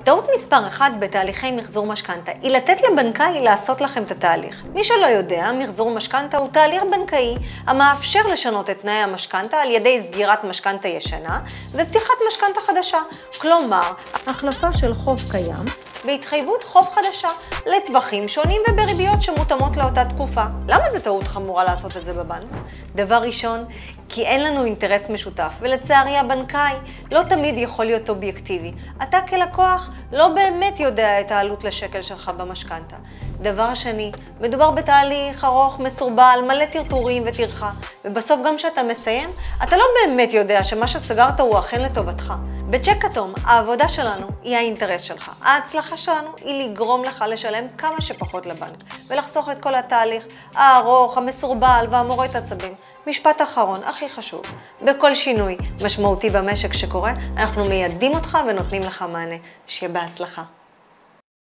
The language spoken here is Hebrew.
טעות מספר 1 בתהליכי מחזור משכנתה היא לתת לבנקאי לעשות לכם את התהליך. מי שלא יודע, מחזור משכנתה הוא תהליך בנקאי המאפשר לשנות את תנאי המשכנתה על ידי סגירת משכנתה ישנה ופתיחת משכנתה חדשה. כלומר, החלפה של חוב קיים בהתחייבות חוב חדשה לטווחים שונים ובריביות שמותאמות לאותה תקופה. למה זה טעות חמורה לעשות את זה בבנק? דבר ראשון, כי אין לנו אינטרס משותף, ולצערי הבנקאי לא תמיד יכול להיות אובייקטיבי. אתה כלקוח לא באמת יודע את העלות לשקל שלך במשכנתה. דבר שני, מדובר בתהליך ארוך, מסורבל, מלא טרטורים וטרחה, ובסוף גם כשאתה מסיים, אתה לא באמת יודע שמה שסגרת הוא אכן לטובתך. בצ'ק כתום, העבודה שלנו היא האינטרס שלך. ההצלחה שלנו היא לגרום לך לשלם כמה שפחות לבנק, ולחסוך את כל התהליך הארוך, המסורבל והמורט עצבים. משפט אחרון, הכי חשוב, בכל שינוי משמעותי במשק שקורה, אנחנו מיידעים אותך ונותנים לך מענה. שיהיה בהצלחה.